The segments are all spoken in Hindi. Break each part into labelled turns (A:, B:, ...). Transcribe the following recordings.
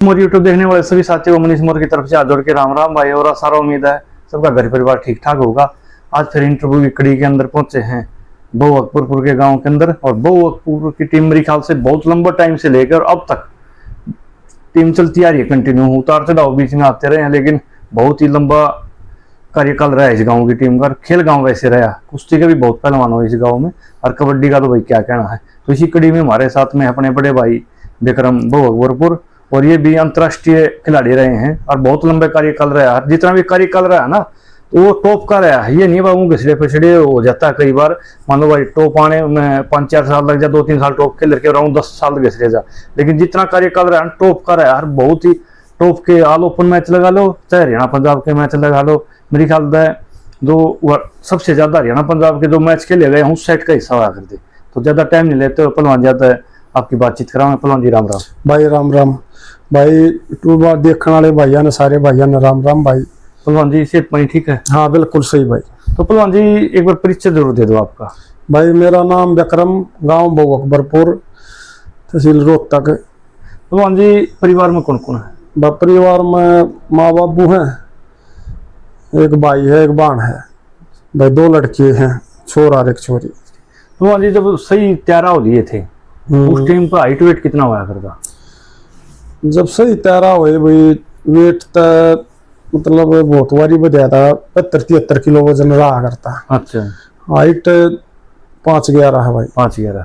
A: मोर यूट्यूब देखने वाले सभी साथियों को मनीष मोर की तरफ से हाथ जोड़ के राम राम भाई। और सारा उम्मीद है सबका घर परिवार ठीक ठाक होगा। आज फिर इंटरव्यू की कड़ी के अंदर पहुंचे हैं बहु अकबरपुर के गांव के अंदर। और बहु अकबरपुर की टीम मेरे ख्याल से बहुत लंबा टाइम से लेकर अब तक टीम चलती आ रही है कंटिन्यू। उतार चढ़ाव बीच में आते रहे हैं, लेकिन बहुत ही लंबा कार्यकाल रहा है इस गांव की टीम का। खेल गांव वैसे रहा, कुश्ती का भी बहुत पहलवान हो इस गांव में, और कबड्डी का तो भाई क्या कहना है। तो इसी कड़ी में हमारे साथ में अपने बड़े भाई विक्रम बहु अकबरपुर, और ये भी अंतर्राष्ट्रीय खिलाड़ी रहे हैं और बहुत लंबे कार्यकाल रहा है। जितना भी कार्यकाल रहा है ना, तो वो टॉप का रहा है। ये नहीं बाबू घिसड़े पिछड़े हो जाता है कई बार। मान लो भाई टॉप आने में 5-4 साल लग जाए, 2-3 साल टॉप खेल के राउंड 10 साल घिसड़े जा, लेकिन जितना कार्यकाल रहा है टॉप का रहा है। बहुत ही टॉप के ऑल ओपन मैच लगा लो, चाहे हरियाणा पंजाब के मैच लगा लो, मेरे ख्याल से जो सबसे ज्यादा हरियाणा पंजाब के जो मैच खेले गए उस सेट का हिस्सा हुआ करते। तो ज्यादा टाइम नहीं लेते हो, पहलवान ज्यादा है आपकी बातचीत कराऊंगा। पहलवान जी राम राम
B: भाई। राम राम भाई। टू बार देखने वाले भाइयों ने, सारे भाइयों ने राम राम भाई।
A: पहलवान जी सेहत पानी ठीक है?
B: हाँ बिल्कुल सही भाई।
A: तो पहलवान जी एक बार परिचय जरूर दे दो आपका।
B: भाई मेरा नाम विक्रम, गांव बहु अकबरपुर, तहसील रोहतक।
A: पहलवान जी परिवार में कौन कौन है?
B: परिवार में माँ बाबू हैं, एक भाई है, एक बहन है भाई, 2 लड़के हैं, छोरा और एक छोरी।
A: पहलवान जी जब सही त्यारा हो लिए थे उस टाइम पर हाइट वेट कितना हुआ करता?
B: जब सही त्यारा हुए भाई, वेट तो मतलब बहुत बारी बढ़िया था, 75-73 किलो वजन रहा करता।
A: अच्छा।
B: हाइट 5'11" है भाई।
A: 5'11".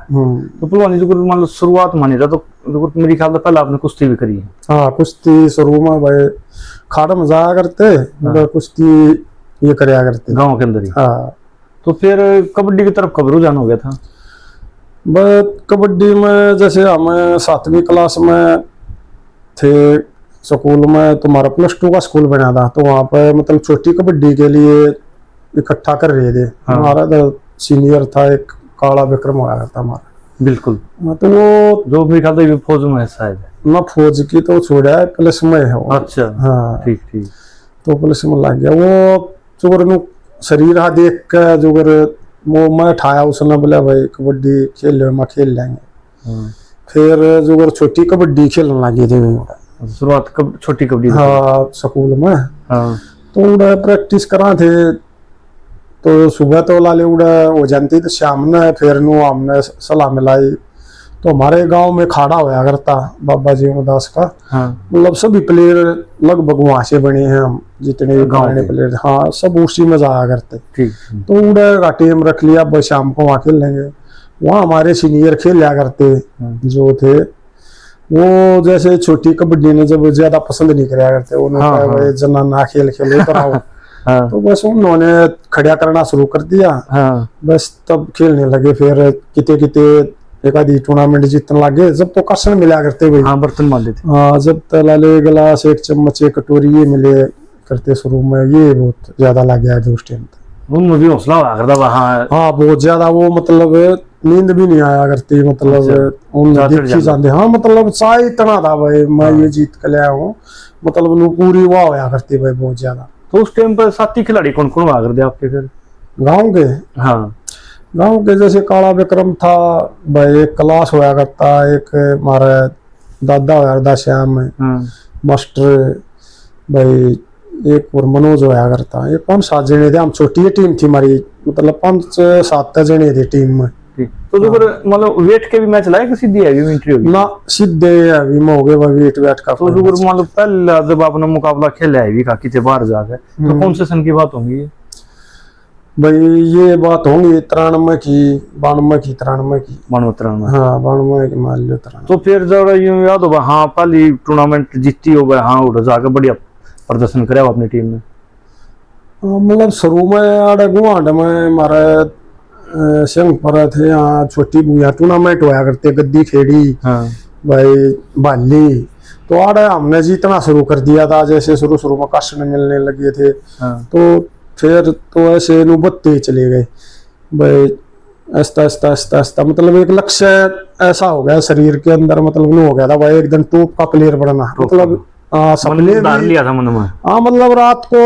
A: तो पहलवान जी मान लो शुरुआत मानी था तो मेरे ख्याल से पहले आपने कुश्ती भी करी है?
B: हाँ कुश्ती शुरू में भाई खाड़ में जाया करते, मतलब कुश्ती ये कराया करते
A: गांव के अंदर ही।
B: हाँ।
A: तो फिर कबड्डी की तरफ कब रुझान हो गया था?
B: बस कबड्डी में जैसे हम 7वीं क्लास में थे स्कूल में, तो हमारा +2 का स्कूल बना था, तो वहाँ पे मतलब छोटी कबड्डी के लिए इकट्ठा कर रहे थे।
A: हाँ।
B: हमारा तो सीनियर था एक काला विक्रम आया था हमारा।
A: बिल्कुल।
B: तो वो
A: जो मेरे ख्याल से फौज में है शायद।
B: ना फौज की तो छोड़ा है, पुलिस में है वो।
A: अच्छा।
B: हाँ
A: ठीक ठीक।
B: तो पुलिस में लग गया वो। जोगर शरीर हा देख के जोगर वो मैं उठाया, उसने बोला भाई कबड्डी खेल लो, मैं खेल लेंगे। फिर जोगर छोटी कबड्डी खेलने लगे थे
A: शुरुआत छोटी कबड्डी।
B: हाँ स्कूल में।
A: हाँ।
B: तो उड़ा प्रैक्टिस करा थे, तो सुबह तो लाले उड़ा हो जाती थी, शाम ने फिर हमने सलाह मिलाई। तो हमारे गांव में खाड़ा होया करता बाबा जीवनदास का।
A: हाँ।
B: मतलब सभी प्लेयर लगभग वहां से बने हैं, हम जितने गांव के प्लेयर, हाँ सब उसी में जाया करते।
A: ठीक।
B: तो उड़ा का टीम रख लिया, बस शाम को वहां खेल लेंगे। वहाँ हमारे सीनियर खेल लिया करते जो थे, वो जैसे छोटी कबड्डी ने जब ज्यादा पसंद नहीं कराया करते, उन्होंने कहा भाई जना ना खेल खेलो तो आओ।
A: हाँ।
B: तो बस उन्होंने खड़ा करना शुरू कर दिया। हाँ। बस तब खेलने लगे, फिर किते किते एक आधी टूर्नामेंट जीतने लगे। जब तो कर्षण मिला करते भाई।
A: हाँ बर्तन मान लेते।
B: हाँ जब तलाले गिलास, एक चम्मच, एक कटोरी ये मिले करते शुरू में, ये बहुत ज्यादा लग गया जो उस टाइम।
A: उनमें भी हौसला हुआ करता वहाँ।
B: हाँ बहुत ज्यादा, वो मतलब नींद भी नहीं आया करती, मतलब उन देखी जाते। हाँ मतलब चाह इतना था भाई, मैं ये जीत कर लाया हूँ, मतलब पूरी वाह होया करती भाई बहुत ज्यादा।
A: तो उस टाइम पर साथी खिलाड़ी कौन कौन हुआ करते आपके फिर
B: गाँव के?
A: हाँ
B: गाँव के जैसे काला विक्रम था भाई, एक क्लास होया करता, एक हमारा दादा होया करता श्याम मास्टर भाई, एक और मनोज होया करता। ये 5-7 जने थे, हम छोटी टीम थी हमारी, मतलब 5-7 जने थे टीम में।
A: तो जो मतलब वेट के भी मैच लाए कि सीधी हैवी एंट्री होगी? ना
B: सीधे हैवी में हो गए वेट वेट का।
A: तो जो मतलब पहला जब आपने मुकाबला खेला हैवी का किसी बाहर जाकर, तो कौन से सन की बात होंगी ये?
B: भाई ये बात होंगी 93 की, 92 की, 93 की।
A: 92-93।
B: हाँ 92 की मान लो 93।
A: तो फिर जब यूं याद होगा, हाँ पहली टूर्नामेंट जीती हो गए, हाँ उधर जाकर बढ़िया प्रदर्शन करे अपनी टीम में।
B: मतलब शुरू में आड़े गुआंड में हमारे संघ पर थे, यहाँ छोटी बुआ टूर्नामेंट होया करते, गद्दी खेड़ी। हाँ। भाई बाली, तो आड़े हमने जीतना शुरू कर दिया था। जैसे शुरू में कष्ट मिलने लगे थे। हाँ। तो फिर तो ऐसे बढ़ते चले गए भाई, आस्ता आस्ता आस्ता आस्ता, मतलब एक लक्ष्य ऐसा हो गया शरीर के अंदर, मतलब हो गया था भाई एकदम टॉप का प्लेयर बनना। मतलब सपने भी लिया था मन में। हाँ मतलब रात को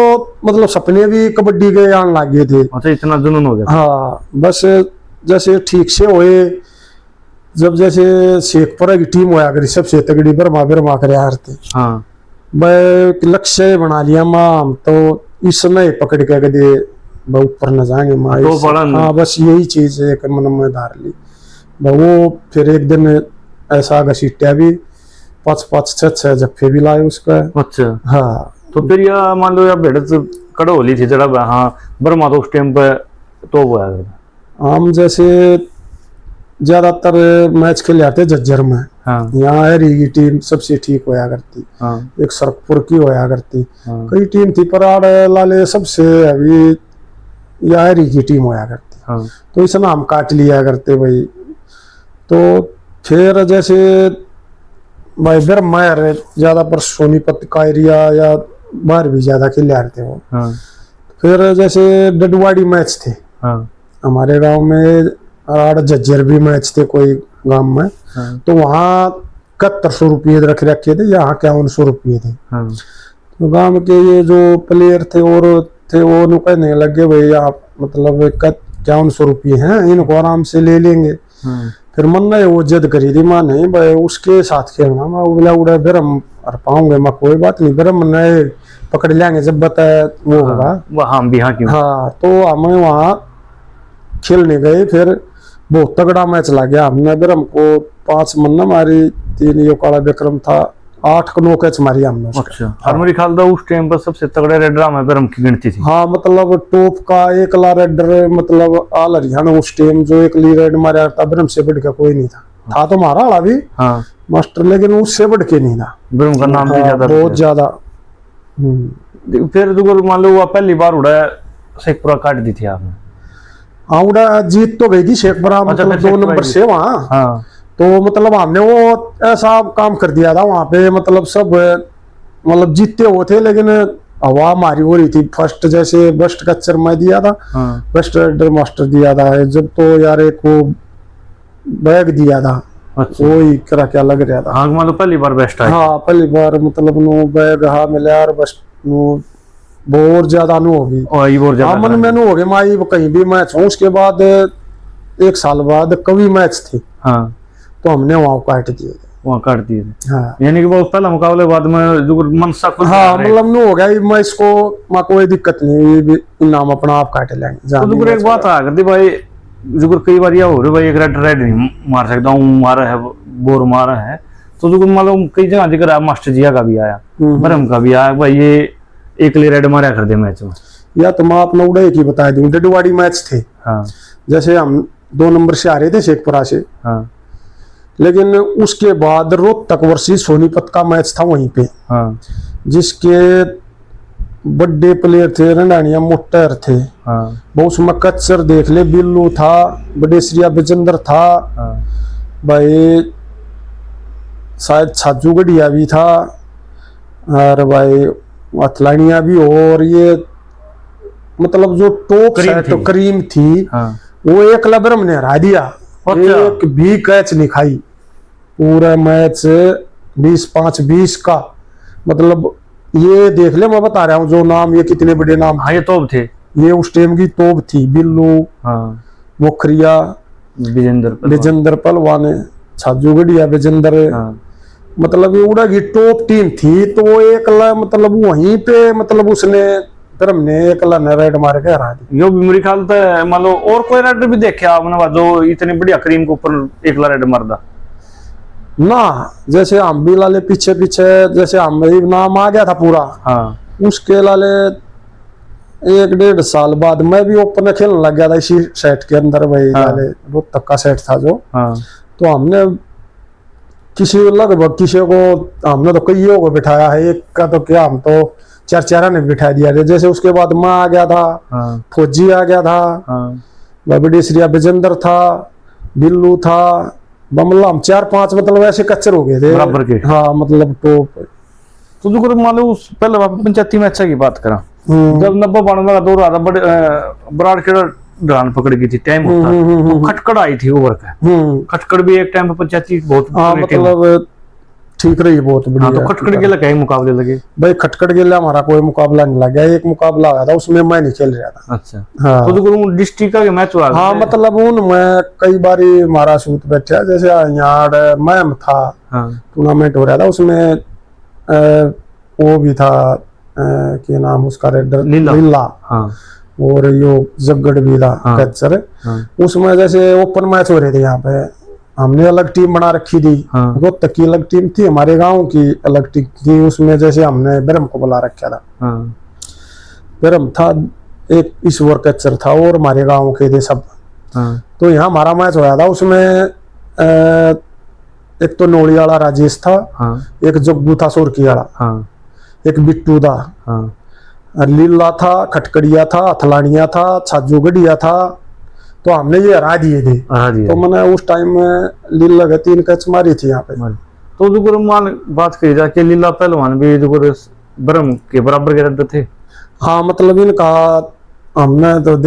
B: मतलब सपने भी कबड्डी के आने लगे थे।
A: अच्छा इतना जुनून हो गया?
B: हाँ बस जैसे ठीक से हुए जब जैसे शेखपुरा की टीम होया करी सबसे तगड़ी बर्मा बर्मा करे हारते,
A: हाँ
B: भाई लक्ष्य बना लिया माँ हम तो इस समय पकड़ के कदे भाई ऊपर न जाएंगे माँ
A: तो बड़ा
B: हाँ बस यही चीज है कि मन में धार ली भाई। वो फिर एक दिन ऐसा घसीटा भी 5-5-6 जफ्फे भी लाए उसका।
A: अच्छा
B: हाँ
A: तो फिर यह मान लो यार भिड़त कड़ोली थी जरा, हाँ बर्मा तो उस टाइम पे तो वो आया करता।
B: हम जैसे ज्यादातर मैच खेले आते झज्जर में,
A: हाँ
B: यहाँ हरी की टीम सबसे ठीक होया करती,
A: हाँ
B: एक सरकपुर की होया करती,
A: हाँ
B: कई टीम थी पर आड़ लाले सबसे अभी यहाँ हरी की टीम होया करती।
A: हाँ
B: तो इस नाम काट लिया करते भाई। तो फिर जैसे भाई फिर मैं ज्यादा पर सोनीपत का एरिया या बाहर भी ज्यादा खेले आ रहे थे वो।
A: हाँ
B: फिर जैसे डडवाड़ी मैच थे
A: हाँ
B: हमारे गांव में, और झज्जर भी मैच थे कोई गांव में,
A: हाँ
B: तो वहाँ 7100 रुपये रख रखे थे, यहाँ 5100 रुपये थे।
A: हाँ
B: तो गांव के ये जो प्लेयर थे और थे वो नु कहने लगे भाई आप मतलब 5100 रुपये हैं, इनको आराम से ले लेंगे।
A: हाँ
B: फिर मन ने वो जिद करी थी माँ नहीं भाई उसके साथ खेलना, मैं बोला उड़ा फिर हम हर पाऊंगे, मैं कोई बात नहीं, फिर हम नए पकड़ लेंगे जब बताया वो होगा।
A: हम भी हाँ क्यों।
B: हाँ तो हमें वहाँ खेलने गए, फिर बहुत तगड़ा मैच लग गया। हमने फिर हमको 5 मन्ना मारी, 3 ये काला विक्रम था, 8 9 कैच मारी हमने उसका।
A: अच्छा और मेरी ख्याल था उस टाइम पर सबसे तगड़े रेडर में बर्म की गिनती थी।
B: हाँ मतलब टॉप का एकला रेडर मतलब आल हरियाणा उस टाइम जो एकली रेड मारा था ब्रह्म से बढ़ के कोई नहीं था तो मारा वाला भी
A: हाँ
B: मास्टर, लेकिन उससे बढ़ के नहीं था,
A: बर्म का नाम भी
B: हाँ,
A: ज्यादा
B: बहुत ज्यादा।
A: फिर तो मान लो वो पहली बार उड़ा शेखपुरा काट दी थी आपने।
B: हाँ उड़ा जीत तो गई थी शेखपुरा,
A: अच्छा,
B: मतलब
A: फिर
B: 2 नंबर से वहाँ।
A: हाँ
B: तो मतलब हमने वो ऐसा काम कर दिया था वहां पे, मतलब सब मतलब जीतते हुए थे लेकिन हवा हमारी हो रही थी। फर्स्ट जैसे बेस्ट कच्चर मैं दिया था,
A: हाँ
B: बेस्ट रेडर मास्टर दिया था, जब तो यार एक वो बैग दिया था,
A: अच्छा
B: वो ही करा क्या लग रहा था।
A: हाँ मान लो पहली बार बेस्ट आई।
B: हाँ पहली बार मतलब नो बैग हाँ मिला यार, बस नो बहुत ज्यादा नु होगी।
A: और ये बहुत ज्यादा
B: हाँ मन में नु हो गया माई कहीं भी मैच हो। उसके बाद 1 साल बाद कवि मैच थे,
A: हाँ
B: तो हमने वहाँ काट दिए।
A: वहाँ काट दिए थे।
B: हाँ
A: यानी कि वो पहला मुकाबले बाद में जो मनसा खुद
B: हाँ मतलब नु हो गया मैं इसको माँ कोई दिक्कत नहीं हुई भी, इनाम अपना आप काट लेंगे।
A: तो जुगर एक बात आ करती भाई, जुगर कई बार यह हो रहा भाई एक रेड नहीं मार सकता हूँ, मारा है बोर मारा है, तो जुगर मान लो कई जगह जिक्र आया, मास्टर जिया का भी आया, बरम का भी आया भाई ये एकले रेड मारा कर दे मैच में। या
B: तो मैं अपना उड़ा की बता दूं, डडवाड़ी मैच थे।
A: हाँ
B: जैसे हम 2 नंबर से आ रहे थे शेखपुरा से,
A: हाँ
B: लेकिन उसके बाद रोहतक वर्सेस सोनीपत का मैच था वहीं पे,
A: हाँ
B: जिसके बड़े प्लेयर थे, रंडानिया मोटर थे,
A: हाँ
B: बहुत उसमें कच्चर देख ले, बिल्लू था, बड़े श्रिया विजेंद्र था,
A: हाँ
B: भाई शायद छाजू गढ़िया भी था, और भाई अथलानिया भी हो, और ये मतलब जो टॉप तो करीम थी,
A: हाँ
B: वो एक लबरम ने हरा दिया। एक भी कैच नहीं खाई पूरा मैच, 20-5-20 का। मतलब ये देख ले, मैं बता रहा हूँ जो नाम, ये कितने बड़े नाम।
A: हाँ ये तोप थे,
B: ये उस टाइम की तोप थी। बिल्लू,
A: हाँ
B: मुखरिया, विजेंद्र पहलवान, छाजू गढ़िया विजेंद्र,
A: हाँ
B: मतलब ये उड़ा की टॉप टीम थी। तो वो एक मतलब वहीं पे मतलब उसने फिर हमने एक रेड मार के हरा दी।
A: यो भी मेरी ख्याल से मान लो और कोई रेड भी देखे आपने जो इतनी बढ़िया करीम के ऊपर एकला रेड मारदा
B: ना, जैसे हम भी लाले पीछे पीछे, जैसे हम नाम आ गया था पूरा।
A: हाँ
B: उसके लाले 1-1.5 साल बाद मैं भी ओपन खेलने लग गया था इसी सेट के अंदर। वही
A: हाँ।
B: लाले रोहतक का सेट था जो।
A: हाँ
B: तो हमने लगभग किसी को हमने तो कईयों को बिठाया है, एक का तो क्या हम तो 4 ने बिठा दिया था। जैसे उसके बाद माँ आ गया था,
A: हाँ
B: फौजी आ गया था,
A: हाँ
B: बड़ी श्रिया विजेंद्र था, बिल्लू था, बमला, हम 4-5 मतलब ऐसे कच्चर हो गए थे
A: बराबर के।
B: हाँ मतलब टॉप।
A: तो जो मान लो पहले पंचायती मैच की बात करा, जब 90-92 का दौर आता, बड़े बराड़ खेड़ा ढलान पकड़ गई थी, टाइम होता तो खटकड़ आई थी ओवर का। खटकड़ भी एक टाइम पे पंचायती बहुत
B: हाँ मतलब ठीक रही, बहुत
A: हाँ,
B: बढ़िया।
A: तो खटखट के लगे मुकाबले लगे
B: भाई खटखट के लिए हमारा कोई मुकाबला नहीं लग गया, एक मुकाबला आया था उसमें मैं नहीं खेल रहा था।
A: अच्छा।
B: हाँ
A: तो डिस्ट्रिक्ट का मैच हुआ?
B: हाँ, मतलब उनमें कई बार हमारा सूत बैठा, जैसे यहाँ मैम था,
A: हाँ
B: टूर्नामेंट हो रहा था उसमें वो भी था, क्या नाम उसका, रेडर लीला।
A: हाँ
B: और यो जगड़ भी था,
A: हाँ,
B: कैचर।
A: हाँ,
B: उसमें जैसे ओपन मैच हो रहे थे यहाँ पे, हमने अलग टीम बना रखी थी।
A: हाँ,
B: रोहतक की अलग टीम थी, हमारे गांव की अलग टीम थी। उसमें जैसे हमने ब्रह्म को बुला रखा था।
A: हाँ,
B: ब्रह्म था, एक ईश्वर कैचर था, और हमारे गांव के थे सब।
A: हाँ,
B: तो यहाँ हमारा मैच होया था, उसमें एक तो नोड़ी वाला राजेश था,
A: हाँ,
B: एक जग्गू था सोरकी वाला,
A: हाँ,
B: एक बिट्टू था,
A: हाँ,
B: लीला था, खटकड़िया था, अथलानिया था, छाजू गढ़िया था। तो हमने ये हरा दिए थे।
A: हाँ जी।
B: तो मैंने उस टाइम में लीला के 3 कैच मारी थी यहाँ पे।
A: तो जो मान बात करी जाए कि लीला पहलवान भी जो ब्रह्म के बराबर के रेडर थे।
B: हाँ, मतलब इनका हमने तो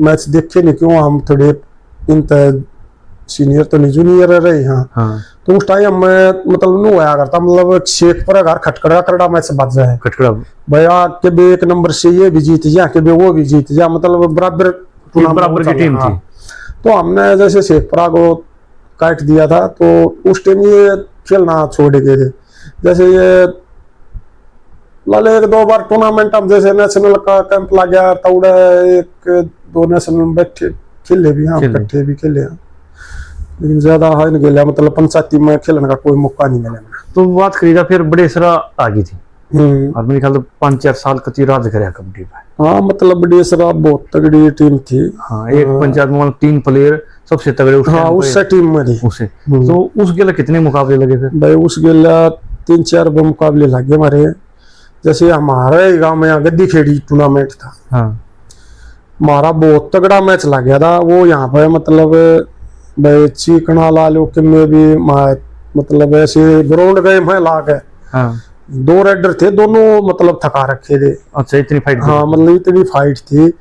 B: मैच देखे नहीं, क्यों हम थोड़े इन सीनियर तो नहीं, जूनियर रहे। हाँ। तो उस टाइम में मतलब नु होया करता, मतलब शेख पर घर खटखड़ा करड़ा मैच बच जाए,
A: खटखड़ा
B: भैया के भी एक नंबर से ये भी जीत जा, के भी वो भी जीत जा, मतलब बराबर
A: की टीम थी।
B: तो हमने जैसे शेखपुरा को काट दिया था, तो उस टाइम ये खेलना छोड़ गए थे। जैसे ये लाले 1-2 बार टूर्नामेंट हम जैसे नेशनल का कैंप लग गया, तौड़े 1-2 नेशनल बैठे खेले भी, हाँ इकट्ठे भी खेले, लेकिन ज्यादा है नहीं खेला, मतलब पंचायती में खेलने का कोई मौका नहीं मिला।
A: तो बात करी जा फिर बड़े सरा आ गई थी, और मेरे ख्याल 5-4 साल कती राज करे कबड्डी में।
B: हाँ, मतलब बड़ी सरा बहुत तगड़ी टीम थी।
A: हाँ, एक पंचायत में 3 प्लेयर सबसे तगड़े उस
B: हाँ, उससे टीम में थी
A: उसे। तो उस गेला कितने मुकाबले लगे फिर?
B: भाई उस गेला 3-4 मुकाबले लगे हमारे। जैसे हमारे गांव में यहाँ गद्दी खेड़ी टूर्नामेंट था।
A: हाँ,
B: हमारा बहुत तगड़ा मैच लग गया था वो यहाँ पे, मतलब भाई चीकना लालो के में भी मतलब ऐसे ग्राउंड गए मैं ला गए।
A: हाँ,
B: 2 रेडर थे, दोनों मतलब थका रखे थे।
A: अच्छा, इतनी फाइट?
B: हाँ, मतलब इतनी फाइट थी,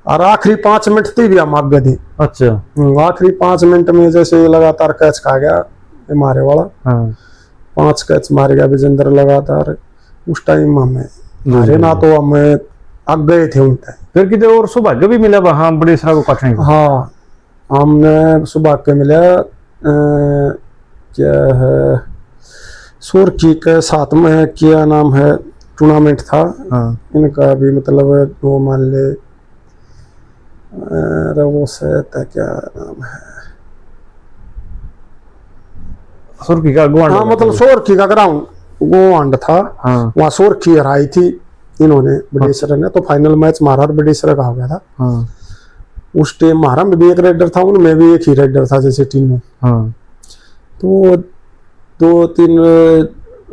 B: और आखिरी 5 मिनट थी भी हम आगे थे।
A: अच्छा।
B: आखिरी 5 मिनट में जैसे लगातार कैच खा गया मारे वाला।
A: हाँ,
B: 5 कैच मार गया विजेंद्र लगातार। उस टाइम हमें मारे ना, तो हमें आग गए थे उनके।
A: फिर कितने और सौभाग्य भी मिला हाँ बड़े सरा को काटने का?
B: हाँ, हमने सौभाग्य मिला, क्या है, सुरखी के साथ में क्या नाम है टूर्नामेंट था।
A: हाँ,
B: इनका भी मतलब वो मान ले वो से क्या नाम है,
A: सुरखी का गोंड?
B: हाँ, मतलब सोरखी का ग्राउंड गोंड था।
A: हाँ,
B: वहाँ सोरखी हराई थी इन्होंने बड़ेसर ने। तो फाइनल मैच मारा और बड़ेसर का हो गया था।
A: हाँ,
B: उस टाइम हमारा में भी एक रेडर था, उनमें भी एक ही रेडर था जैसे टीम में।
A: हाँ,
B: तो 2-3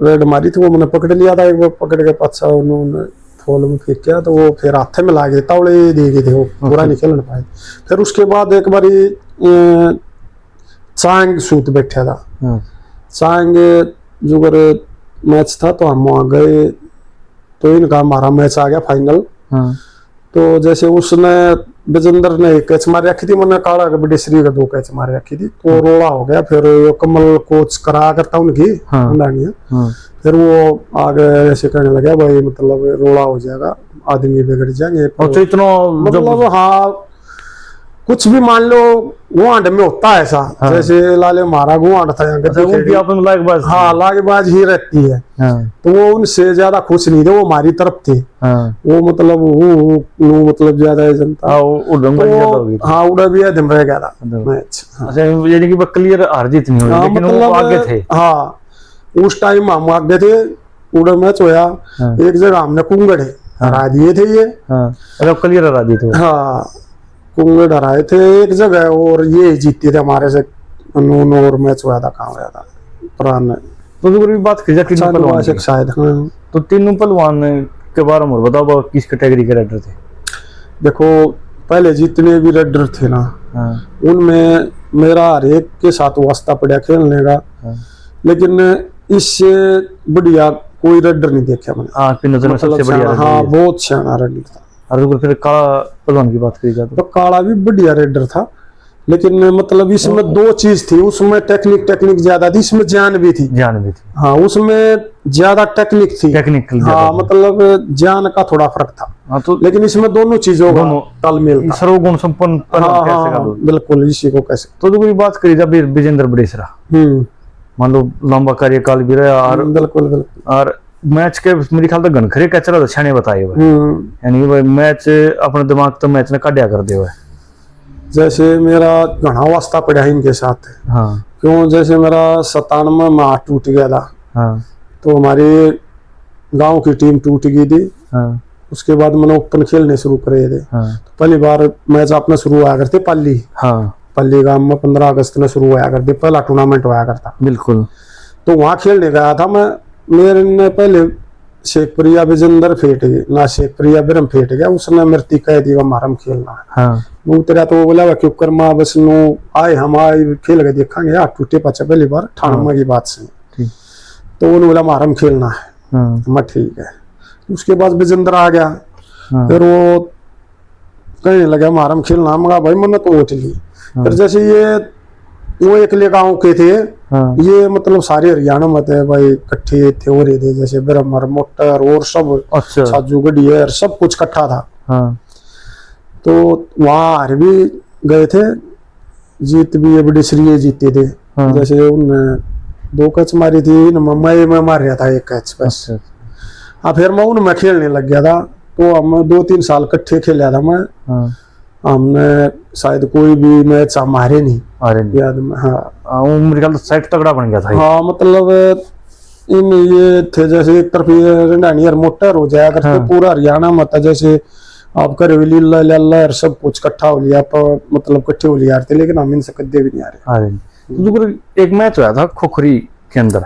B: रेड मारी थी, वो मैंने पकड़ लिया था। एक बार पकड़ के पाछा उन्होंने फॉल में फेंक किया, तो वो फिर हाथ में लागे तावड़े दे गए थे, वो पूरा नहीं खेल पाए। फिर उसके बाद एक बारी चांग सूत बैठा था।
A: हाँ,
B: चांग जुगर मैच था, तो हम वहाँ गए, तो इनका हमारा मैच आ गया फाइनल।
A: हाँ,
B: तो जैसे उसने विजेंद्र ने 1 कैच मार रखी थी, मैंने काला कबड्डी श्री का 2 कैच मार रखी थी। तो रोड़ा हो गया। फिर कमल कोच करा करता उनकी।
A: हाँ,
B: हाँ। फिर वो आगे ऐसे कहने लगा, भाई मतलब रोड़ा हो जाएगा, आदमी बिगड़ जाएंगे।
A: अच्छा, इतना
B: मतलब हाँ, कुछ भी मान लो गुआंड में होता है ऐसा।
A: हाँ।
B: जैसे लाले मारा गुआंड था यहाँ
A: अच्छा, उनकी आपन लागबाज?
B: हाँ, लागबाज ही रहती है।
A: हाँ,
B: तो वो उनसे ज्यादा खुश नहीं थे, वो हमारी तरफ थे।
A: हाँ,
B: वो मतलब वो मतलब ज्यादा जनता।
A: हाँ,
B: तो हाँ, उड़ा भी आदम रह गया था मैच।
A: अच्छा, यानी कि क्लियर हार जीत नहीं हुई, लेकिन वो आगे थे।
B: हाँ, उस टाइम हम आगे थे, उड़ा मैच होया। एक जगह हमने कुंगड़ हरा दिए थे ये।
A: हाँ, क्लियर हरा दिए थे।
B: हाँ, कुंगड़ हराए थे एक जगह, और ये जीते थे हमारे से। और मैच हुआ था, कहाँ हुआ था पुराने।
A: तो भी बात की जाए
B: शायद। हाँ,
A: तो तीनों पहलवान के बारे में बताओ, किस कैटेगरी के रेडर थे?
B: देखो, पहले जितने भी रेडर थे ना, उनमें मेरा हर एक के साथ वास्ता पड़ा खेलने का। लेकिन इससे बढ़िया कोई रेडर नहीं देखा मैंने।
A: आपकी नजर में सबसे बढ़िया?
B: हाँ, बहुत सियाना रेडर था।
A: और फिर काला पहलवान की बात करी जाए
B: तो काला भी बढ़िया रेडर था, लेकिन मतलब इसमें दो चीज थी, उसमें टेक्निक ज्यादा थी, इसमें जान भी थी।
A: जान भी थी,
B: हाँ उसमें ज्यादा टेक्निक थी,
A: टेक्निकल
B: हाँ मतलब जान का थोड़ा फर्क था।
A: हाँ तो
B: लेकिन इसमें दोनों चीजों का
A: दोनों
B: तालमेल था।
A: सर्वगुण संपन्न
B: हाँ
A: कैसे
B: हाँ
A: का
B: हाँ, बिल्कुल इसी को कैसे।
A: तो कोई बात करी जब विजेंद्र बड़ेसरा मान लो लंबा कार्यकाल भी रहा और
B: बिल्कुल बिल्कुल।
A: और मैच के मेरे ख्याल तक घनखरे कचरा छाने बताए हुए, यानी भाई मैच अपने दिमाग तो मैच ने काटिया कर दिया हुआ।
B: जैसे मेरा घना वास्ता पड़ा है इनके साथ।
A: हाँ
B: क्यों, जैसे मेरा 97 में हाथ टूट गया था,
A: हाँ
B: तो हमारे गांव की टीम टूट गई थी।
A: हाँ
B: उसके बाद मैंने ओपन खेलने शुरू करे थे।
A: हाँ
B: तो पहली बार मैच अपना शुरू हुआ करते पाली,
A: हाँ
B: पल्ली गांव में 15 अगस्त में शुरू हुआ करते, पहला टूर्नामेंट हुआ करता।
A: बिल्कुल।
B: तो वहां खेलने गया था मैं, मेरे ने पहले शेखप्रिया विजेंद्र फेट गए ना, शेखप्रिया बिरम फेट गया, उसने मृत्यु कह दी हमारा खेलना है।
A: हाँ
B: वो उतरा तो वो बोला क्यों कर माँ बस नो आए हम आए खेल के देखेंगे यार, टूटे पचा पहली बार 98 की बात से। तो उन्होंने बोला हमारा खेलना है। मैं ठीक है। उसके बाद विजेंद्र आ गया, फिर वो कहने लगा हमारा खेलना, मगा भाई मैंने तो वोट ली। फिर जैसे ये वो एकले गांव के थे, ये मतलब सारे हरियाणा में थे भाई, इकट्ठे थे हो रहे थे, जैसे ब्रह्मर मोटर और सब,
A: अच्छा
B: छाजू गढ़ियर सब कुछ इकट्ठा था। तो वहां हार भी गए थे, जीत भी ये बड़ी श्री जीते थे। जैसे उनने 2 कैच मारी थी, मैं मार रहा था 1 कैच बस। हाँ फिर मैं उनमें खेलने लग गया था, तो हम 2-3 साल इकट्ठे खेला था मैं। हमने शायद कोई भी मैच हम हारे नहीं याद में। हाँ
A: मेरे ख्याल सेट तगड़ा बन गया था।
B: हाँ मतलब इन ये थे जैसे एक तरफ रंडानियर मोटर हो जाया करते, पूरा हरियाणा में था। जैसे आप करवेली लहर सब कुछ इकट्ठा हो लिया, मतलब इकट्ठे हो लिया थे, लेकिन हम इनसे कद्दे भी नहीं आ रहे।
A: एक मैच हुआ था खोखरी के अंदर,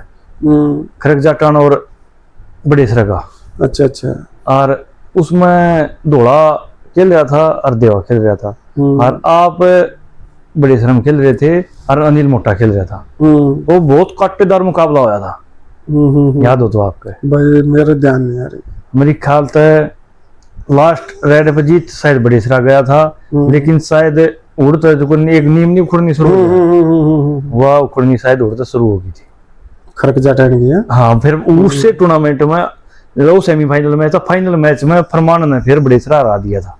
A: खरक जाटान और बड़ेसरा का।
B: अच्छा अच्छा।
A: और उसमें धोड़ा खेल रहा था और देवा खेल रहा था, और आप बड़ेसरा में खेल रहे थे और अनिल मोटा खेल रहा था। वो बहुत काटेदार मुकाबला होया था, याद हो तो आपके?
B: भाई मेरे ध्यान नहीं आ रही।
A: मेरी ख्याल तक लास्ट रेड पे जीत शायद बड़ेसरा गया था, लेकिन शायद उड़ता एक नीम नहीं उखड़नी शुरू हो गया, वह उखड़नी शायद उड़ता शुरू हो गई थी
B: खरक जाटान की।
A: हाँ फिर उससे टूर्नामेंट में लो सेमीफाइनल मैच था, फाइनल मैच में फरमान ने फिर बड़ेसरा हरा दिया था।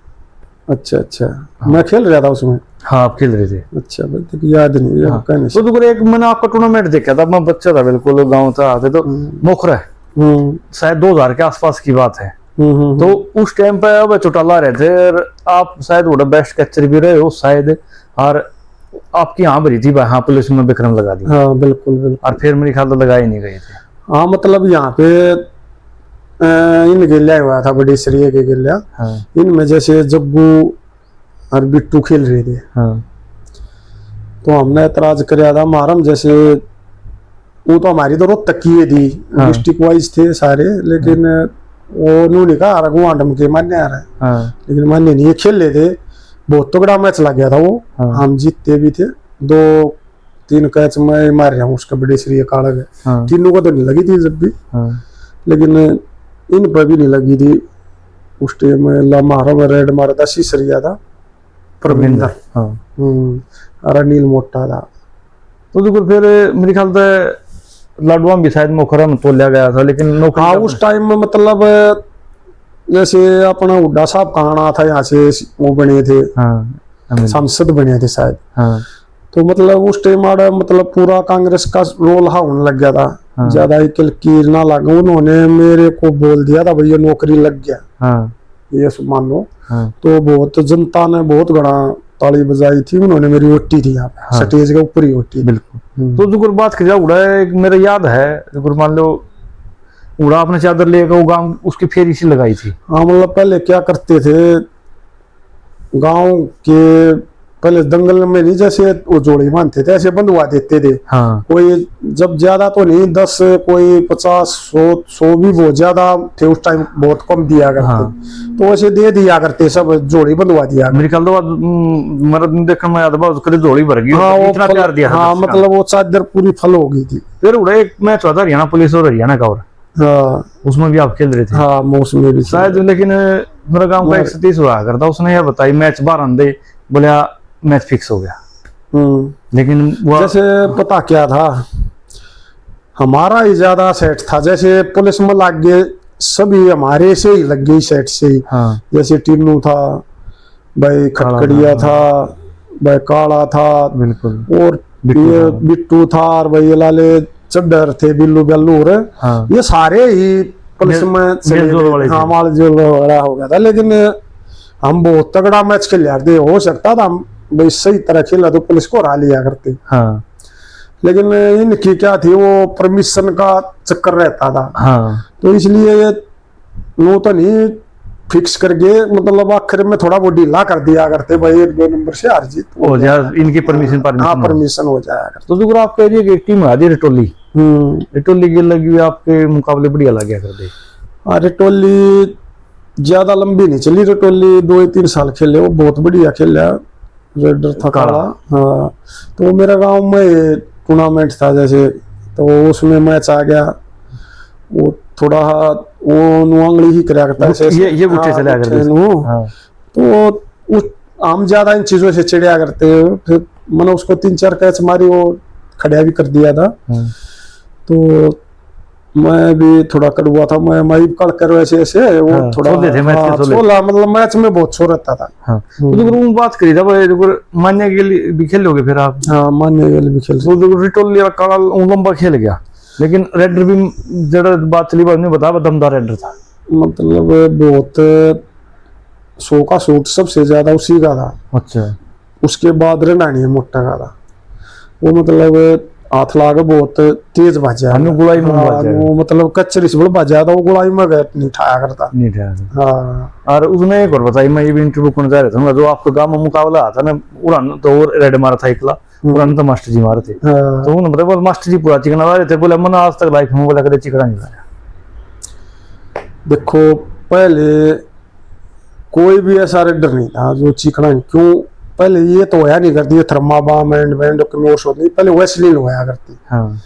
B: अच्छा अच्छा। मैं खेल रहा था उसमें।
A: हाँ आप खेल रहे थे।
B: अच्छा भाई याद नहीं।
A: हाँ। तो एक मैंने आपका टूर्नामेंट देखा था, मैं बच्चा था बिल्कुल, गांव था आते तो मोखरा शायद 2000 के आसपास की बात है। तो उस टाइम पे अब चौटाला रहे थे, और आप शायद वो बेस्ट कैचर भी रहे हो शायद, और आपकी यहाँ भरी थी हाँ पुलिस में विक्रम लगा दी।
B: हाँ बिल्कुल बिल्कुल।
A: और फिर मेरे ख्याल तो लगा ही नहीं गए थे।
B: हाँ मतलब यहाँ पे इन गिल्ला हुआ था, बड़ी श्रेय के गिल्ला। इनमें जैसे जग्गू और बिट्टू खेल रहे थे। तो हमने ऐतराज कराया था मारम, जैसे वो तो हमारी तो रोहतक की थी, डिस्ट्रिक्ट वाइज थे सारे, लेकिन वो उन्होंने कहा गुआंडम के मान्य आ रहा है, लेकिन मान्य नहीं, ये खेल रहे थे। बहुत तगड़ा मैच लग गया था वो, हम जीतते भी थे। 2-3 कैच में मार रहा हूँ उसका बड़ी श्री काल है। तीनों को तो नहीं लगी थी जब भी, लेकिन इन पर भी नहीं लगी थी। उस टाइम में रेड मारा था शीसरिया था, प्रविंदर और अनिल मोटा था।
A: तो फिर मेरे ख्याल से लाडवा भी शायद मोखरा में तोलिया गया था, लेकिन
B: हाँ उस टाइम में मतलब जैसे अपना हुड्डा साहब कहाना था, यहाँ से वो बने थे, सांसद बने थे शायद। तो मतलब उस टाइम मतलब पूरा कांग्रेस का रोल होने लग गया था। ज्यादा कीर ना लगा, उन्होंने मेरे को बोल दिया था भैया नौकरी लग गया, ये मान लो। तो बहुत जनता ने बहुत बड़ा ताली बजाई थी, उन्होंने मेरी ओटी थी यहाँ पे, स्टेज के ऊपर ही ओटी। बिल्कुल। तो जो बात किया उड़ा एक मेरा याद है, जो मान लो उड़ा अपने चादर लेकर वो गांव उसकी फेरी सी लगाई थी। हाँ मतलब पहले क्या करते थे गांव के, पहले दंगल में नहीं जैसे वो जोड़ी बांधते थे, ऐसे बंधवा देते थे। कोई जब ज्यादा तो नहीं, 10 कोई 50 100 भी बहुत ज्यादा थे उस टाइम, बहुत कम दिया करते। तो ऐसे दे दिया करते, सब जोड़ी बंधवा दिया।
A: मेरे ख्याल तो देखने में याद है जोड़ी भर गई।
B: हाँ इतना प्यार दिया। हाँ मतलब वो चादर पूरी फल हो गई थी।
A: फिर उड़ा एक मैच हुआ था हरियाणा पुलिस और हरियाणा का, और उसमें भी आप खेल रहे थे।
B: हाँ उसमें भी
A: शायद, लेकिन मेरा गांव का 130 हुआ करता, उसने यह बताई मैच 12 दे, बोले मैच फिक्स हो गया। लेकिन वो
B: जैसे पता क्या था, हमारा ही ज्यादा सेट था। जैसे पुलिस में लग गए सभी हमारे से ही लग गई सेट से ही।
A: हाँ
B: जैसे टीनू था भाई, खटकड़िया था भाई, काला था,
A: बिल्कुल,
B: और ये बिट्टू था, और भाई लाले चड्डर थे, बिल्लू बल्लूर,
A: हाँ
B: ये सारे ही पुलिस में चले गए। हाँ मालजोल वाला हो गया था। लेकिन हम बहुत तगड़ा मैच खेल रहे, हो सकता था हम भाई सही तरह खेला तो पुलिस को हरा लिया करते।
A: हाँ
B: लेकिन इनकी क्या थी, वो परमिशन का चक्कर रहता था।
A: हाँ
B: तो इसलिए वो तो नहीं फिक्स करके, मतलब आखिर में थोड़ा वो ढीला कर दिया करते भाई, 1-2 नंबर से हार जीत
A: हो जाए, इनकी परमिशन
B: हाँ परमिशन हो जाया करते।
A: तो जो आप कह रही है कि टीम आ रही रटोली, रटोली की लगी हुई आपके मुकाबले बढ़िया लग गया कर दे।
B: हाँ रटोली ज्यादा लंबी नहीं चली, रटोली 2-3 साल खेले, वो बहुत बढ़िया खेला। रेडर था काला। हाँ तो मेरा गांव में टूर्नामेंट था जैसे, तो उसमें मैच आ गया। वो थोड़ा वो नुआंगली ही कराया करता है,
A: ये गुट्ठे चले आ करते
B: हाँ। तो हम ज्यादा इन चीजों से चिड़िया करते हैं। फिर मैंने उसको 3-4 कैच मारी, वो खड़ा भी कर दिया था। तो मैं भी थोड़ा कड़वा था, मैं कड़ कर वैसे ऐसे वो
A: हाँ,
B: थोड़ा सोला, मतलब मैच में बहुत सो रहता था।
A: हाँ। तो बात करी था मान्य के लिए भी खेल लोगे फिर आप?
B: हाँ मान्य के लिए भी खेल।
A: तो रिटोली काला लंबा खेल गया, लेकिन रेडर भी जरा बात चली बात नहीं बता, दमदार रेडर था, मतलब
B: बहुत 100 का शूट सबसे ज्यादा उसी का था।
A: अच्छा,
B: उसके बाद रनानी मोटा का था। वो मतलब हाथ लागे बहुत तेज भाजा,
A: गुलाई में
B: मतलब कच्चरी से भाजा था, वो गुलाई में नहीं ठाया करता,
A: नहीं ठाया।
B: हाँ।
A: और उसने एक और बताई, मैं ये भी इंटरव्यू करना चाह रहा था, जो आपके गांव में मुकाबला आता ना, उड़ान तो रेड मारा था एकला, उड़ान तो मास्टर जी मारे थे। तो उन्होंने बताया मास्टर जी पूरा चिकना ला रहे थे। बोले मैंने आज तक लाइफ में बोला कभी चिकना नहीं लाया।
B: देखो पहले कोई भी ऐसा रेडर नहीं था जो चिकना, क्यों पहले ये तो होया नहीं करती थर्माबाम एंड बैंड होती, पहले वेस्लिन होया करती।
A: हाँ।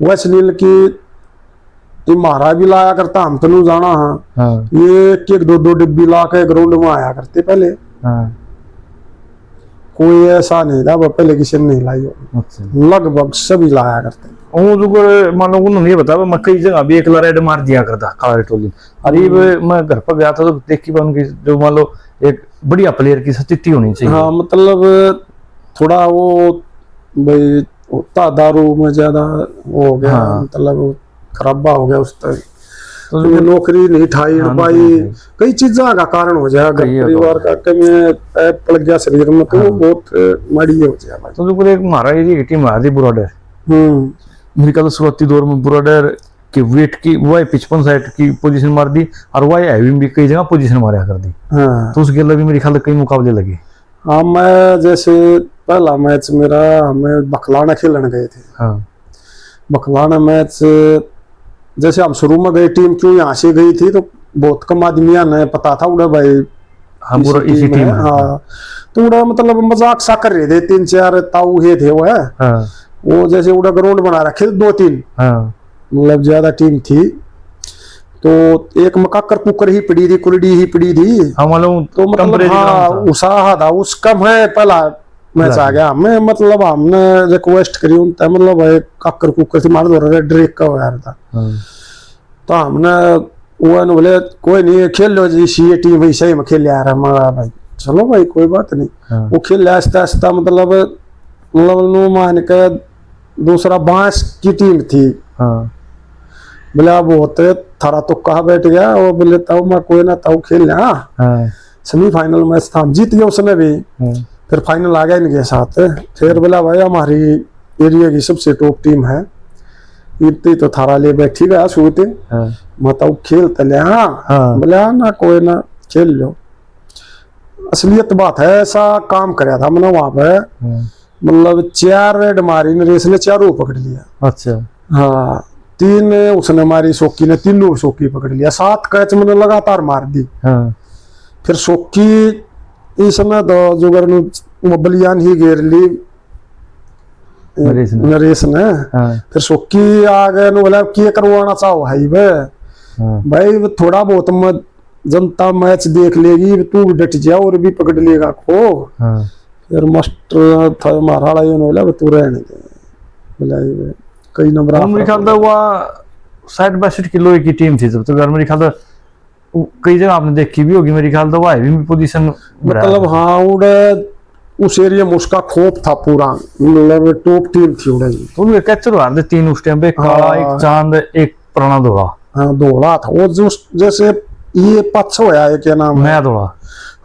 B: वेस्लिन की मारा भी लाया करता, हम तो नहीं जाना। हाँ। ये 1-2 डिब्बी ला के ग्राउंड में आया करते पहले। हाँ। कोई ऐसा नहीं था पहले किसी ने नहीं लाई हो। अच्छा। लगभग सभी लाया करते।
A: मान लो उन्होंने बता, मैं कई जगह भी एकला रेड मार दिया करता काला टोली। अरे मैं घर पर गया था तो देखी उनकी, जो मान लो एक बढ़िया प्लेयर की स्थिति होनी चाहिए। हाँ
B: मतलब थोड़ा वो भाई होता दारू में ज्यादा वो हो गया। हाँ। मतलब खराबा हो गया उस तक, तो नौकरी नहीं ठाई पाई, कई चीजा का कारण हो जाएगा, परिवार का कमी पड़ गया शरीर में, तो बहुत माड़ी हो जाएगा। तो जो एक
A: हमारा ये टीम आ रही बुराडर, मेरे ख्याल शुरुआती दौर में बुराडर के वेट की वह 55 की पोजीशन मार दी, और वह हैवी भी कई जगह पोजीशन मारा कर दी। हाँ। तो उसके लिए भी मेरे ख्याल कई मुकाबले लगे।
B: हाँ मैं जैसे पहला मैच मेरा, हमें बखलाना खेलने गए थे। हाँ। बखलाना मैच जैसे हम शुरू में गए, टीम क्यों यहाँ से गई थी, तो बहुत कम आदमिया ने पता था उड़ा भाई
A: हम पूरा इसी टीम है।
B: हाँ। तो उड़ा मतलब मजाक सा कर रहे थे, 3-4 ताऊ हे थे वो है। हाँ। वो जैसे उड़ा ग्राउंड बना रखे 2-3, मतलब ज्यादा टीम थी, तो एक मकाकर कुकर ही पड़ी थी, कुलड़ी ही पड़ी थी। तो मतलब हाँ उत्साह था उसका। मैं पहला मैच आ गया, मैं मतलब हमने रिक्वेस्ट करी उनसे, मतलब भाई काकर कुकर से मार दो ड्रेक का हो था। तो हमने वो बोले कोई नहीं खेल लो जी, ये टीम भाई सही में खेल आ रहा भाई, चलो भाई कोई बात नहीं। वो खेल आस्ता आस्ता मतलब मान के दूसरा बांस की टीम थी। बोले बहुत थारा तो कहा बैठ गया, वो बोले ताऊ मैं कोई ना ताऊ खेल लिया। सेमीफाइनल मैच था, हम जीत गए उसने भी। फिर फाइनल आ गया इनके साथ। फिर बोला भाई हमारी एरिया की सबसे टॉप टीम है, इतनी तो थारा ले बैठी गया सोते। मैं ताऊ खेल तले। हाँ। बोले ना कोई ना खेल लो। असलियत बात है, ऐसा काम कराया था मैंने वहां पे, मतलब 4 रेड मारी नरेश ने, 4 पकड़ लिया। अच्छा। हाँ 3 उसने मारी, सोकी ने 3 सोकी पकड़ लिया। 7 कैच मैंने लगातार मार दी। हाँ। फिर सोकी इसने तो जुगर बलियान ही घेर ली नरेश ने। हाँ। फिर सोकी आ गए, बोला क्या करवाना चाहो भाई वे। हाँ। भाई थोड़ा बहुत मत जनता मैच देख लेगी, तू डट जा और भी पकड़ लेगा खो। हाँ। फिर मास्टर था हमारा वाला ये बोला तू रहने दे, बोला ये कई नंबर
A: मेरे ख्याल था वहाँ 60-62 किलो की टीम थी तब तो, मेरे ख्याल था कई जगह आपने देखी भी होगी, मेरे ख्याल था वह भी पोजीशन
B: मतलब हाँ उस एरिया में उसका खोप था पूरा, मतलब टॉप टीम थी उड़े।
A: तो उनके कैचर हार दे 3 उस टाइम पे, काला, एक चांद, एक पुराना धोला।
B: हाँ दौड़ा था वो जो जैसे ये पक्ष होया है क्या नाम है,
A: नया धोला।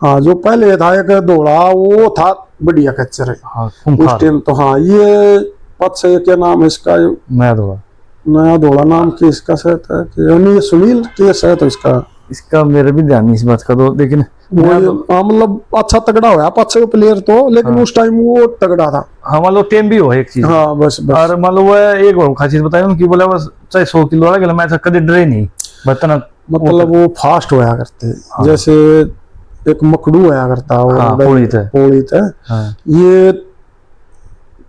B: हाँ जो पहले था एक दौड़ा वो था बढ़िया कैचर है
A: हाँ
B: उस टाइम तो। हाँ ये पक्ष है क्या नाम है इसका,
A: नया धोला।
B: नया दौड़ा नाम की इसका शायद है कि नहीं सुनील के शायद
A: इसका मेरे भी ध्यान नहीं इस बात का तो, लेकिन
B: हाँ मतलब अच्छा तगड़ा हुआ पक्ष प्लेयर तो, लेकिन
A: हाँ।
B: उस टाइम वो तगड़ा था।
A: हाँ मान लो टेम भी हो एक चीज।
B: हाँ बस
A: और मान लो वो एक और खास चीज बताई उनकी, बोला बस चाहे 100 किलो वाला गला मैच कभी डरे नहीं बतना,
B: मतलब वो फास्ट होया करते।
A: हाँ।
B: जैसे एक मकड़ू होया करता
A: हाँ,
B: पोड़ी थे
A: हाँ।
B: ये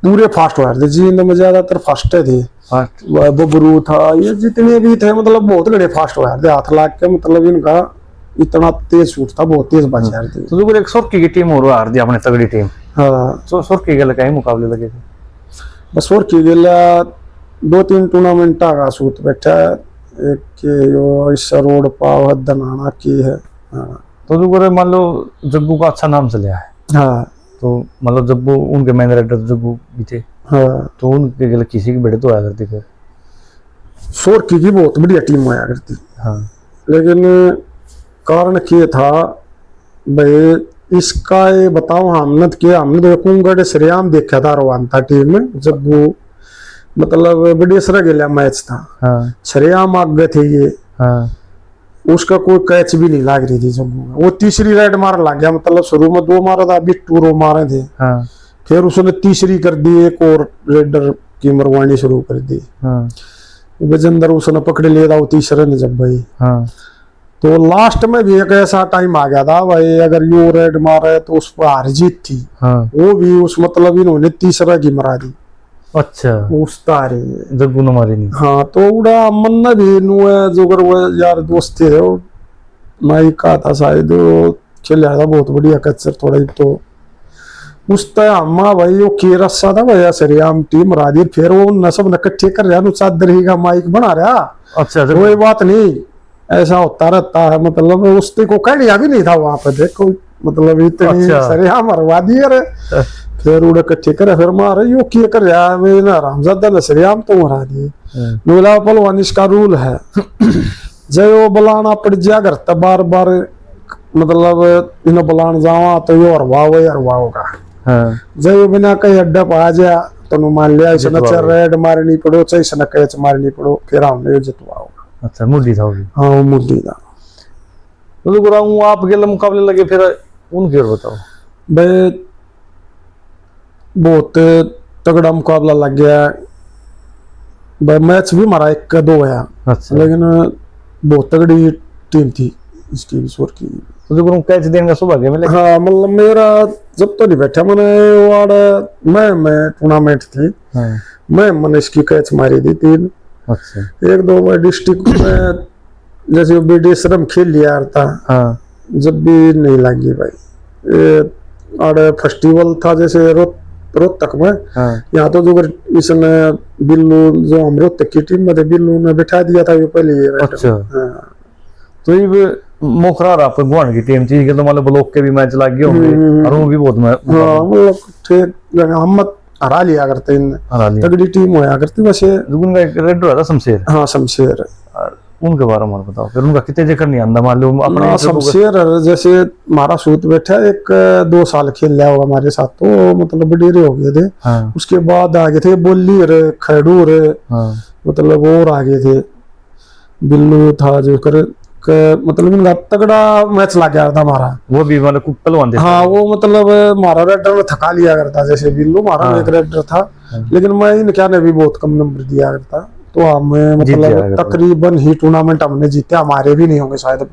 B: पूरे फास्ट होया करते, जींद में ज्यादातर फास्ट थे। बबरू था, ये जितने भी थे मतलब बहुत बड़े फास्ट होया करते, हाथ लाग के मतलब इनका इतना तेज शूट था, बहुत तेज बच रहे थे।
A: तो एक सुर्खी की टीम और हार दी अपने तगड़ी टीम।
B: हाँ
A: तो सुर्खी के लगे मुकाबले लगे थे
B: बस और की गेला 2-3 टूर्नामेंट का सूत बैठा, एक के यो इस रोड पाव दनाना की है। हाँ
A: तो जो मान लो जग्गू का अच्छा नाम चला है।
B: हाँ
A: तो मतलब जब उनके मैन राइडर जग्गू भी थे,
B: हाँ
A: तो उनके गले किसी के बड़े तो आया करते फिर।
B: सोरकी की बहुत बढ़िया टीम आया करती।
A: हाँ
B: लेकिन कारण क्या था भाई इसका ये बताओ, हमने तो कुंगड़ श्रेयाम देखा था रोवानता टीम में, जब वो मतलब बड़ी सर गया मैच था।
A: हाँ
B: श्रेयाम आगे थे ये।
A: हाँ
B: उसका कोई कैच भी नहीं लाग रही थी, जब वो तीसरी राइड मार लग गया, मतलब शुरू में 2 मारा था, अभी 2 रो मारे थे।
A: हाँ
B: फिर उसने तीसरी कर दी, एक और रेडर की मरवानी शुरू कर दी।
A: हाँ
B: विजेंद्र उसने पकड़ लिया था वो तीसरे ने जब भाई।
A: हाँ
B: तो लास्ट में भी एक ऐसा टाइम आ गया था भाई, अगर यो रेड मारे तो उस पर हार जीत थी।
A: हाँ
B: वो भी उस मतलब इन्होंने तीसरा की मरा दी।
A: अच्छा
B: उस तारे
A: जग्गू ने मारी नहीं।
B: हाँ तो उड़ा मन भी जो कर वो यार दोस्त थे वो माई का था शायद, वो खेल था बहुत बढ़िया कैचर थोड़ा ही। तो उस टाइम भाई वो केरसा था भाई श्रीराम टीम राजी, फिर वो न सब इकट्ठे कर रहा चादर ही का माइक बना रहा।
A: अच्छा
B: कोई बात नहीं, ऐसा होता रहता है, मतलब उसते को कड़िया भी नहीं था वहां पे, देखो मतलब इतनी श्रीराम मरवा दिए रे। फिर उड़े इकट्ठे करे फिर मारे यो किए कर रहा मैं ना रामजादा ने श्रीराम तो मरा दिए। बोला पलवान इसका रूल है जय वो बुलाना पड़ जा करता बार बार, मतलब इन्हें बुलान जावा तो यो हरवा होगा। जय वो बिना कहीं अड्डा पा जा तो मान लिया इसने रेड मारनी पड़ो चाहे इसने कैच मारनी पड़ो, फिर हमने यो जितवाओगा। अच्छा
A: मुड्डी था वो भी।
B: हाँ वो मुड्डी था।
A: तो आप गेला मुकाबले लगे फिर उनके और बताओ
B: भाई, बहुत तगड़ा मुकाबला लग गया भाई, मैच भी हमारा 1-2 है।
A: अच्छा।
B: लेकिन बहुत तगड़ी टीम थी इसकी भी शोर की।
A: तो कैच देने का सौभाग्य मिला?
B: हाँ मतलब मेरा जब तो नहीं बैठा मैंने वार्ड मैं टूर्नामेंट थी।
A: हाँ।
B: मैंने इसकी कैच मारी थी 3।
A: अच्छा।
B: 1-2 बार डिस्ट्रिक्ट में जैसे बीडी श्रम खेल लिया था। हाँ। जब भी नहीं लगी भाई, और फेस्टिवल था जैसे रोहतक में। हाँ। यहाँ तो जो इसने बिल्लू जो हम रोहतक की टीम में थे, बिल्लू ने बिठा दिया था पहले।
A: अच्छा। हाँ। तो ये मोखरार आप गुआंढ की टीम थी तो मतलब ब्लॉक के भी मैच लग गए होंगे और वो भी बहुत
B: मतलब ठीक हम हरा लिया करते इन तगड़ी टीम होया करती। वैसे
A: उनका एक रेडर था शमशेर।
B: हाँ शमशेर।
A: उनके बारे में बताओ फिर, उनका कितने चक्कर नहीं आंदा मालूम अपने
B: शमशेर जैसे हमारा सूत बैठा 1-2 साल खेल लिया होगा हमारे साथ, तो मतलब बडेरे हो गए थे। हाँ। उसके बाद आगे थे बोली रे खैडू रे। हाँ। मतलब और आगे थे बिल्लू था जो कर मतलब इनका तगड़ा मैच लग गया था हमारा। वो भी मतलब पहलवान थे। हाँ वो मतलब हमारा रेडर में थका लिया करता, जैसे बिल्लू हमारा। हाँ। एक रेडर था। हाँ। लेकिन मैं इनके ने भी बहुत कम नंबर दिया करता, तो हमें मतलब तकरीबन ही टूर्नामेंट हमने जीते, हमारे भी नहीं होंगे शायद।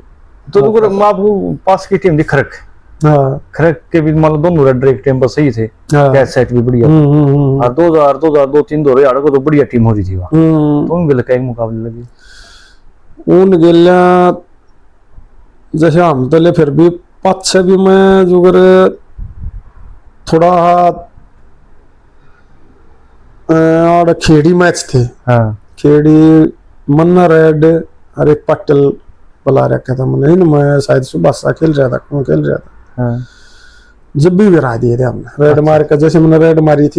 B: तो
A: आपको पास की टीम दिख खरक।
B: हाँ।
A: खरक के भी मतलब दोनों रेडर एक टीम पर सही थे। हाँ। कैच सेट भी बढ़िया। और 2002-2003 को तो बढ़िया टीम हो रही थी वहाँ। तो उन गल कई मुकाबले लगे
B: उन गेल्या जैसे हम तो ले फिर भी 5-6 भी मैं जो थोड़ा और खेड़ी मैच थे।
A: हाँ
B: खेड़ी मन्ना रेड और एक पटेल बुला रखा था मैंने, मैं शायद सुबह सा खेल रहा था, कौन खेल रहा था।
A: हाँ
B: जब भी गिरा दिए थे हमने रेड मार कर, जैसे मैंने रेड मारी थी